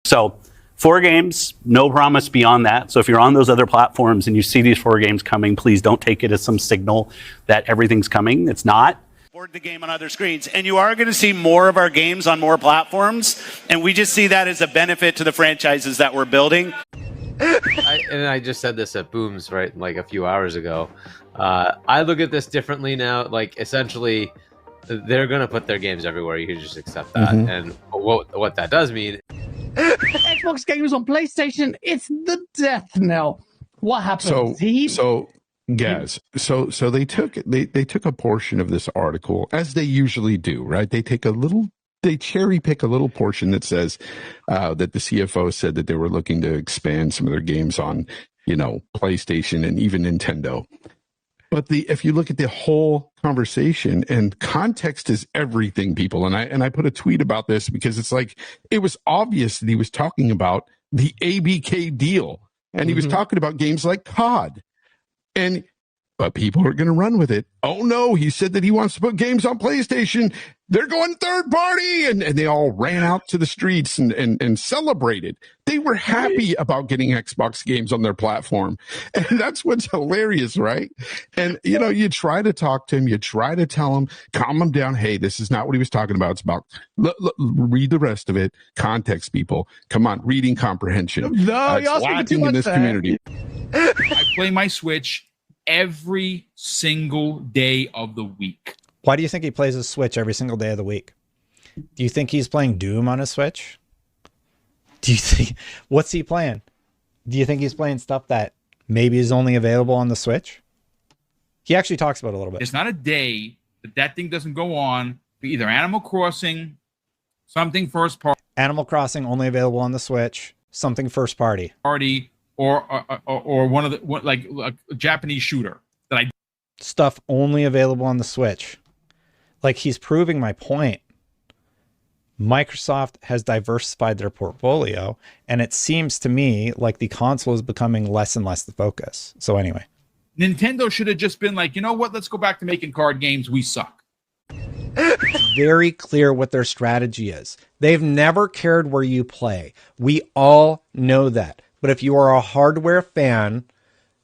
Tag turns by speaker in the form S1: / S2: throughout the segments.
S1: So 4 games, no promise beyond that. So if you're on those other platforms and you see these 4 games coming, please don't take it as some signal that everything's coming. It's not. Board the game on other screens, and you are going to see more of our games on more platforms, and we just see that as a benefit to the franchises that we're building.
S2: I just said this at Booms, right, like a few hours ago. I look at this differently now. Like, essentially, they're going to put their games everywhere. You can just accept that. And what that does mean...
S3: Xbox games on PlayStation, it's the death knell. What happened?
S4: Guys, so they took a portion of this article, as they usually do, right? They cherry pick a little portion that says that the CFO said that they were looking to expand some of their games on, PlayStation and even Nintendo. But if you look at the whole conversation, and context is everything, people. And I put a tweet about this because it's like, it was obvious that he was talking about the ABK deal, and he was talking about games like COD. But people are going to run with it. Oh no, he said that he wants to put games on PlayStation. They're going third party. And they all ran out to the streets and celebrated. They were happy about getting Xbox games on their platform. And that's what's hilarious, right? And, you try to talk to him. You try to tell him, calm him down. Hey, this is not what he was talking about. It's about, read the rest of it. Context, people. Come on, reading comprehension.
S3: No,
S4: it's lacking in this community.
S5: I play my Switch every single day of the week.
S6: Why do you think he plays his Switch every single day of the week? Do you think he's playing Doom on his Switch? What's he playing? Do you think he's playing stuff that maybe is only available on the Switch? He actually talks about it a little bit.
S5: It's not a day that thing doesn't go on for either Animal Crossing, something first
S6: Animal Crossing only available on the Switch, something first party.
S5: Or one of the like a Japanese shooter that I
S6: stuff only available on the Switch. Like, he's proving my point. Microsoft has diversified their portfolio, and it seems to me like the console is becoming less and less the focus. So anyway,
S5: Nintendo should have just been like, you know what? Let's go back to making card games. We suck.
S6: It's very clear what their strategy is. They've never cared where you play. We all know that. But if you are a hardware fan,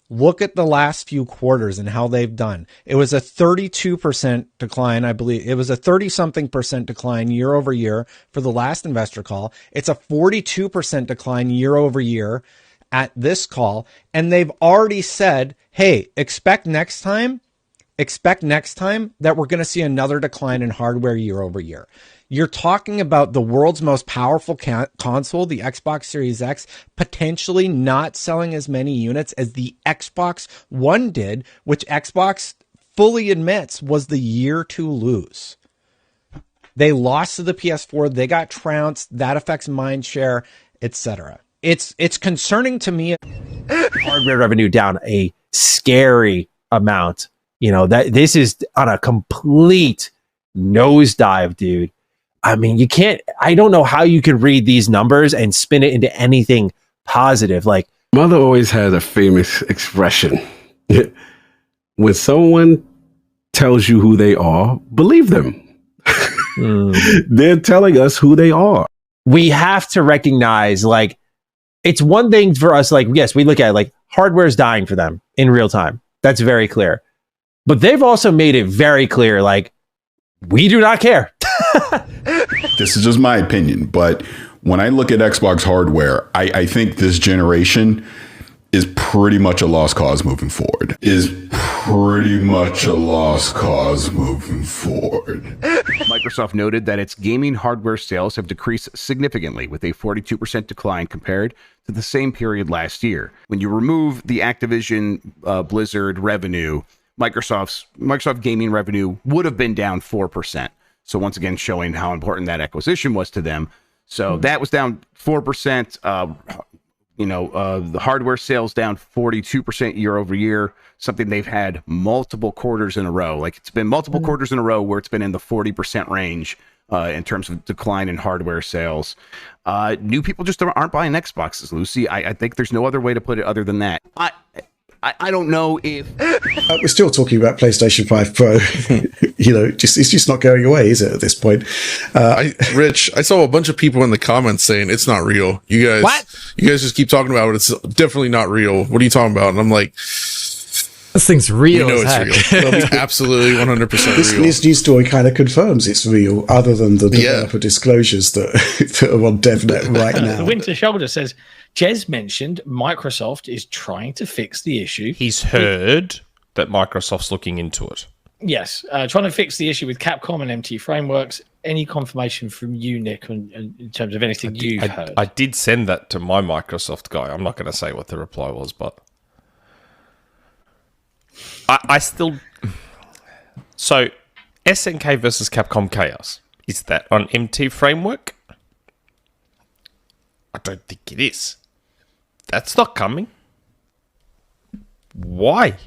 S6: look at the last few quarters and how they've done. It was a 32% decline, I believe. It was a 30-something% decline year over year for the last investor call. It's a 42% decline year over year at this call. And they've already said, hey, expect next time that we're going to see another decline in hardware year over year. You're talking about the world's most powerful console, the Xbox Series X, potentially not selling as many units as the Xbox One did, which Xbox fully admits was the year to lose. They lost to the PS4. They got trounced. That affects mind share, etc. It's concerning to me.
S7: Hardware revenue down a scary amount. That this is on a complete nosedive, dude. I mean, I don't know how you can read these numbers and spin it into anything positive. Like,
S8: Mother always has a famous expression. When someone tells you who they are, believe them. They're telling us who they are.
S7: We have to recognize, like, it's one thing for us, like, yes, we look at it, like, hardware is dying for them in real time. That's very clear. But they've also made it very clear, like, we do not care.
S9: This is just my opinion, but when I look at Xbox hardware, I think this generation is pretty much a lost cause moving forward.
S10: Microsoft noted that its gaming hardware sales have decreased significantly, with a 42% decline compared to the same period last year. When you remove the Activision Blizzard revenue, Microsoft gaming revenue would have been down 4%. So once again, showing how important that acquisition was to them. So that was down 4%. The hardware sales down 42% year over year, something they've had multiple quarters in a row. Like, it's been multiple quarters in a row where it's been in the 40% range in terms of decline in hardware sales. New people just aren't buying Xboxes, Lucy. I think there's no other way to put it other than that. I don't know if
S11: we're still talking about PlayStation 5 Pro. It's just not going away, is it? At this point,
S12: Rich, I saw a bunch of people in the comments saying it's not real. You guys just keep talking about it. It's definitely not real. What are you talking about? And I'm like,
S13: this thing's real.
S12: We know it's real. Well, it's absolutely 100% real.
S11: This news story kind of confirms it's real, other than the developer disclosures that are on DevNet right now.
S14: The Winter Shoulder says, Jez mentioned Microsoft is trying to fix the issue.
S15: He's heard that Microsoft's looking into it.
S14: Yes, trying to fix the issue with Capcom and MT Frameworks. Any confirmation from you, Nick, in terms of anything you've heard?
S15: I did send that to my Microsoft guy. I'm not going to say what the reply was, but I still... So, SNK versus Capcom Chaos. Is that on MT Framework? I don't think it is. That's not coming. Why?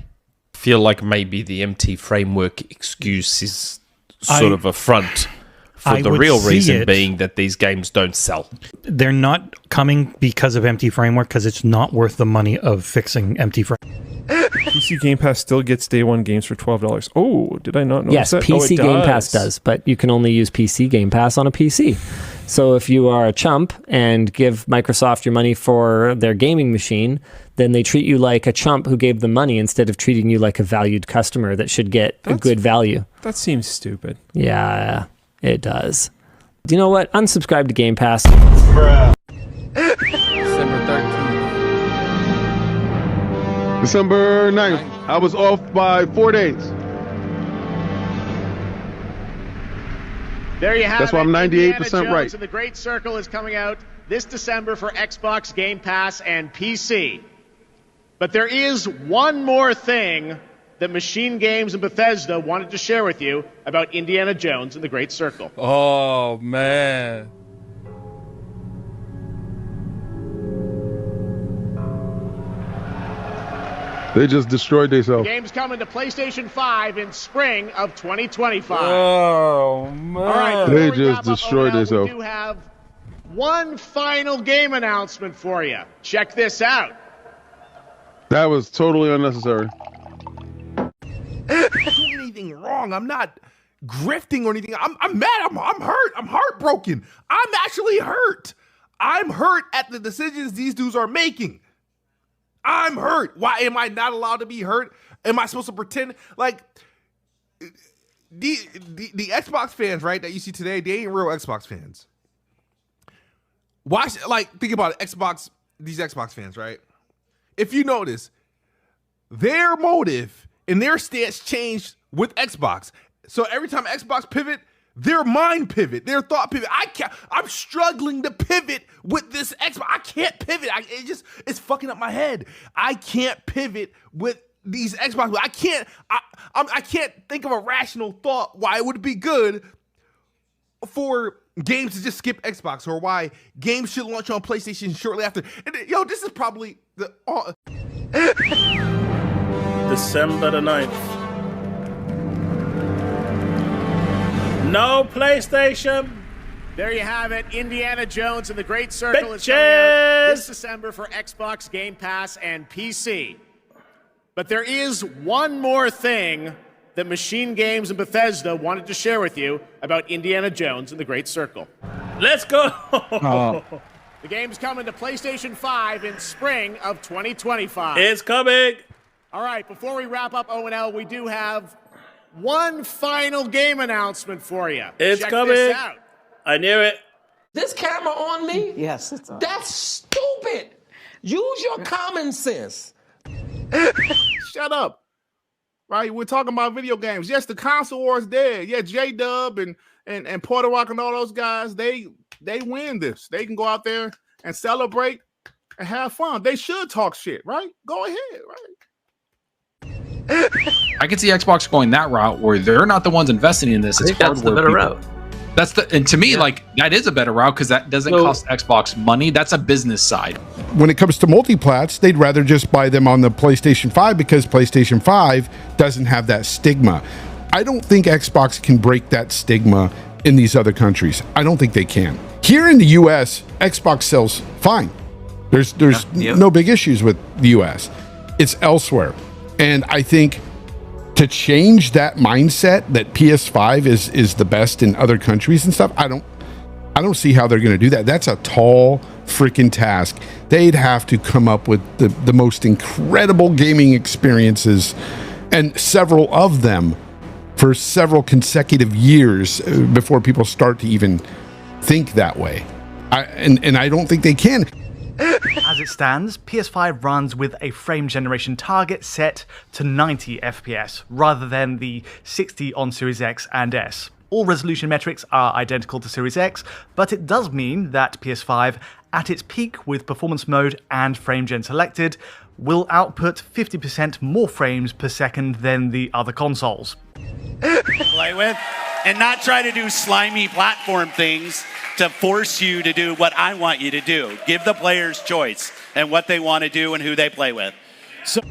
S15: Feel like maybe the MT Framework excuse is sort of a front for the real reason being that these games don't sell.
S16: They're not coming because of MT Framework, because it's not worth the money of fixing MT Framework.
S17: PC Game Pass still gets day one games for $12. Oh, did I not know
S18: yes,
S17: that?
S18: PC Game Pass does, but you can only use PC Game Pass on a PC. So if you are a chump and give Microsoft your money for their gaming machine, then they treat you like a chump who gave them money instead of treating you like a valued customer that should get a good value.
S17: That seems stupid.
S18: Yeah, it does. Do you know what? Unsubscribe to Game Pass.
S19: December 13th.
S20: December 9th. I was off by 4 days.
S21: There you have
S20: That's why I'm 98% right.
S21: And the Great Circle is coming out this December for Xbox Game Pass and PC. But there is one more thing that Machine Games and Bethesda wanted to share with you about Indiana Jones and the Great Circle.
S19: Oh, man.
S20: They just destroyed themselves.
S21: The game's coming to PlayStation 5 in spring of 2025.
S19: Oh, man.
S21: All right,
S20: they just destroyed themselves.
S21: We do have one final game announcement for you. Check this out.
S20: That was totally unnecessary.
S10: I'm not doing anything wrong. I'm not grifting or anything. I'm mad. I'm hurt. I'm heartbroken. I'm actually hurt. I'm hurt at the decisions these dudes are making. I'm hurt. Why am I not allowed to be hurt? Am I supposed to pretend like the Xbox fans, right, that you see today? They ain't real Xbox fans. Why? Like, think about it. These Xbox fans, right? If you notice, their motive and their stance changed with Xbox. So every time Xbox pivot, their mind pivot, their thought pivot. I'm struggling to pivot with this Xbox. I can't pivot. It's fucking up my head. I can't pivot with these Xbox. I can't think of a rational thought why it would be good for games to just skip Xbox, or why games should launch on PlayStation shortly after. And, this is probably the
S22: December the 9th. No PlayStation.
S21: There you have it. Indiana Jones and the Great Circle is coming out this December for Xbox Game Pass and PC. But there is one more thing that Machine Games and Bethesda wanted to share with you about Indiana Jones and the Great Circle.
S22: Let's go.
S21: The game's coming to PlayStation 5 in spring of 2025.
S22: It's coming.
S21: All right, before we wrap up O&L, we do have one final game announcement for you.
S22: It's
S21: Check
S22: coming.
S21: This out.
S22: I knew it.
S23: This camera on me?
S24: Yes, it's on.
S23: That's stupid. Use your common sense.
S10: Shut up. Right? We're talking about video games. Yes, the console war is dead. Yeah, J-Dub and Puerto Rock and all those guys, they win this. They can go out there and celebrate and have fun. They should talk shit, right? Go ahead, right?
S25: I can see Xbox going that route where they're not the ones investing in this.
S2: I think that's the better route.
S25: And to me, like, that is a better route because that doesn't cost Xbox money. That's a business side.
S4: When it comes to multiplats, they'd rather just buy them on the PlayStation 5 because PlayStation 5 doesn't have that stigma. I don't think Xbox can break that stigma in these other countries. I don't think they can. Here in the US, Xbox sells fine. There's no big issues with the US. It's elsewhere. And I think to change that mindset that PS5 is the best in other countries and stuff, I don't see how they're going to do that. That's a tall freaking task. They'd have to come up with the most incredible gaming experiences, and several of them for several consecutive years before people start to even think that way. And I don't think they can.
S1: As it stands, PS5 runs with a frame generation target set to 90 FPS, rather than the 60 on Series X and S. All resolution metrics are identical to Series X, but it does mean that PS5, at its peak with performance mode and frame gen selected, will output 50% more frames per second than the other consoles.
S3: Play with, and not try to do slimy platform things to force you to do what I want you to do. Give the players choice and what they want to do and who they play with. So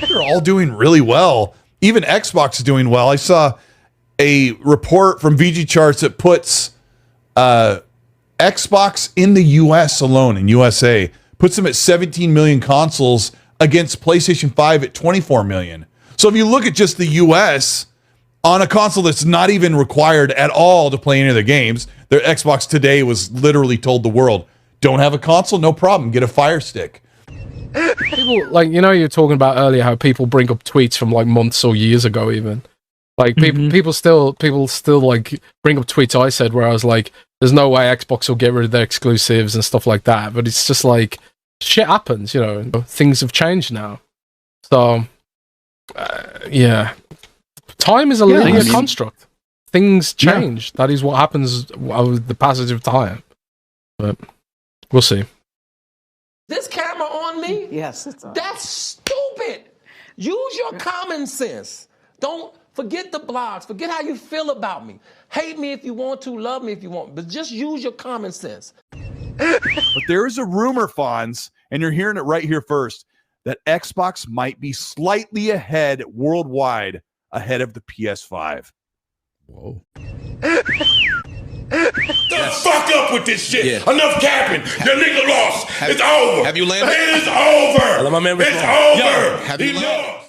S5: they're all doing really well. Even Xbox is doing well. I saw a report from VG Charts that puts Xbox in the US alone, in USA, puts them at 17 million consoles against PlayStation 5 at 24 million. So if you look at just the US, on a console that's not even required at all to play any of the games, their Xbox today was literally told the world, don't have a console? No problem. Get a Fire Stick.
S6: People, like, you know, you're talking about earlier how people bring up tweets from like months or years ago even. Like people still like bring up tweets I said where I was like, there's no way Xbox will get rid of their exclusives and stuff like that. But it's just like, shit happens, you know. Things have changed now. So, yeah. Time is a linear construct. Things change. Yeah. That is what happens with the passage of time. But we'll see.
S23: This camera on me? Yes, it's on. That's stupid. Use your common sense. Don't forget the blogs. Forget how you feel about me. Hate me if you want to, love me if you want, but just use your common sense.
S5: But there is a rumor, Fonz, and you're hearing it right here first, that Xbox might be slightly ahead worldwide, ahead of the PS5.
S9: Whoa.
S24: The fuck up with this shit. Yeah. Enough capping. Your nigga lost. It's over.
S26: Have you landed?
S24: It is over.
S26: Hello, my man.
S24: It's over.
S26: Yo, have you landed?